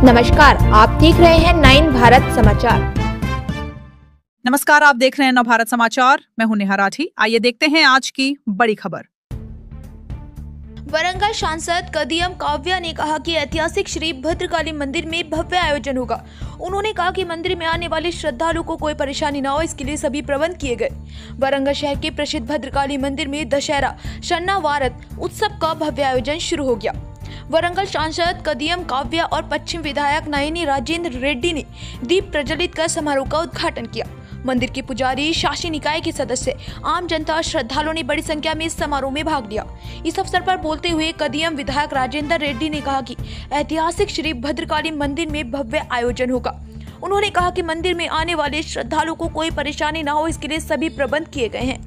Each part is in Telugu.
नमस्कार, आप देख रहे हैं 9 भारत समाचार। नमस्कार, आप देख रहे हैं नवभारत समाचार। मैं हूं नेहा राठी। आइए देखते हैं आज की बड़ी खबर। वरंगल सांसद कदियम काव्या ने कहा कि ऐतिहासिक श्री भद्रकाली मंदिर में भव्य आयोजन होगा। उन्होंने कहा कि मंदिर में आने वाले श्रद्धालुओं को कोई परेशानी न हो, इसके लिए सभी प्रबंध किए गए। वरंगल शहर के प्रसिद्ध भद्रकाली मंदिर में दशहरा शन्नावारत उत्सव का भव्य आयोजन शुरू हो गया। वरंगल सांसद कदियम काव्या और पश्चिम विधायक नयनी राजेंद्र रेड्डी ने दीप प्रज्वलित कर समारोह का उद्घाटन किया। मंदिर के पुजारी, शासी निकाय के सदस्य, आम जनता, श्रद्धालुओं ने बड़ी संख्या में इस समारोह में भाग लिया। इस अवसर पर बोलते हुए कदियम विधायक राजेंद्र रेड्डी ने कहा कि ऐतिहासिक श्री भद्रकाली मंदिर में भव्य आयोजन होगा। उन्होंने कहा कि मंदिर में आने वाले श्रद्धालुओं को कोई परेशानी न हो, इसके लिए सभी प्रबंध किए गए हैं।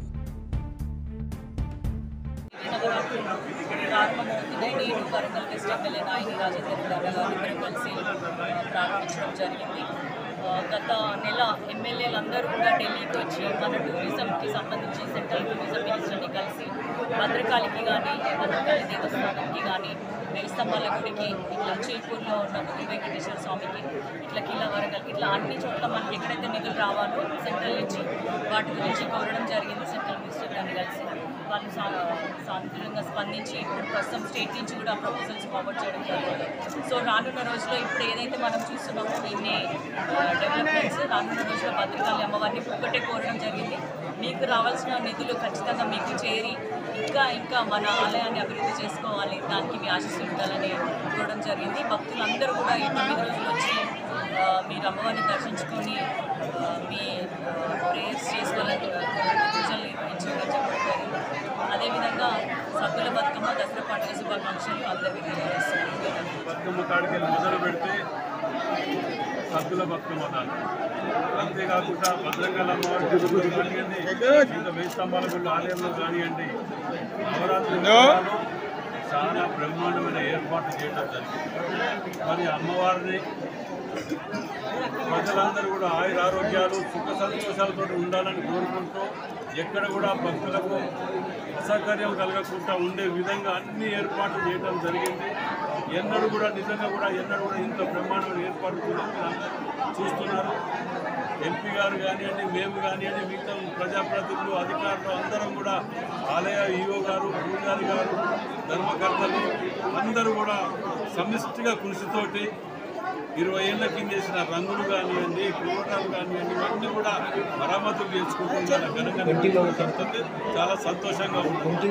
ప్రారంభమవుతున్నాయి. నేను వరంగల్ వెస్ట్ ఎమ్మెల్యే నాయని రాజేంద్ర రెడ్డి గారితో కలిసి ప్రారంభించడం జరిగింది. గత నెల ఎమ్మెల్యేలందరూ కూడా ఢిల్లీకి వచ్చి మన టూరిజంకి సంబంధించి సెంట్రల్ టూరిజం మినిస్టర్ని కలిసి భద్రకాళికి కానీ, భద్రకాళి దేవస్థానంకి కానీ, వేయి స్తంభాల గుడికి, ఇట్లా చేకూరులో ఉన్న ముద్దు వెంకటేశ్వర స్వామికి, ఇట్లా కిలా వరంగల్, ఇట్లా అన్ని చోట్ల మనకి ఎక్కడైతే నిధులు రావాలో సెంట్రల్ నుంచి వాటి గురించి కోరడం జరిగింది. సెంట్రల్ మినిస్టర్ గారిని కలిసి వాళ్ళు సానుకూలంగా స్పందించి ఇప్పుడు ప్రస్తుతం స్టేట్ నుంచి కూడా ప్రపోజల్స్ ఫార్వర్డ్ చేయడం జరిగింది. సో రానున్న రోజుల్లో ఇప్పుడు ఏదైతే మనం చూస్తున్నామో ఇన్ని డెవలప్మెంట్స్, రానున్న రోజుల్లో భద్రకాళి అమ్మవారిని ఒక్కటే కోరడం జరిగింది. మీకు రావాల్సిన నిధులు ఖచ్చితంగా మీకు చేరి ఇంకా మన ఆలయాన్ని అభివృద్ధి చేసుకోవాలి, దానికి మీ ఆశీస్సులు ఉండాలని కోరడం జరిగింది. భక్తులందరూ కూడా ఈ 9 రోజులు వచ్చి మీరు అమ్మవారిని దర్శించుకొని మీ ప్రేయర్స్ చేసుకోవాలని పూజలు నిర్వహించాలని చెప్పడం జరిగింది. అదేవిధంగా సద్దుల బతుకమ్మ, దసరా పండుగ శుభాకాంక్షలు అందరికీ తెలియజేస్తున్నాను. బతుకమ్మ కాడికి మొదలు పెడితే సద్దుల బతుకమ్మ దాన్ని, అంతేకాకుండా భద్రంకాళి అమ్మవారి కానివ్వండి, ఇంకా వేయి స్తంభాల గుడి ఆలయంలో కానివ్వండి, నవరాత్రులు చాలా బ్రహ్మాండమైన ఏర్పాటు చేయడం జరిగింది. మరి అమ్మవారిని ప్రజలందరూ కూడా ఆయురారోగ్యాలు, సుఖ సంతోషాలతో ఉండాలని కోరుకుంటూ ఎక్కడ కూడా భక్తులకు అసౌకర్యం కలగకుండా ఉండే విధంగా అన్ని ఏర్పాట్లు చేయడం జరిగింది. ఎన్నడూ కూడా ఇంత బ్రహ్మాండమైన ఏర్పాటు కూడా చూస్తున్నారు. ఎంపీ గారు కానివ్వండి, మేము కానివ్వండి, మిగతా ప్రజాప్రతినిధులు, అధికారులు అందరం కూడా, ఆలయ ఈఓ గారు, పూజారి గారు, ధర్మకర్తలు అందరూ కూడా సమిష్టిగా కృషితోటి 20 ఏళ్ల కింద చేసిన రంగులు కానివ్వండి, కోటాలు కానివ్వండి, ఇవన్నీ కూడా మరమ్మతులు చేసుకుంటున్నారు. ఘనంగా చాలా సంతోషంగా ఉంటుంది.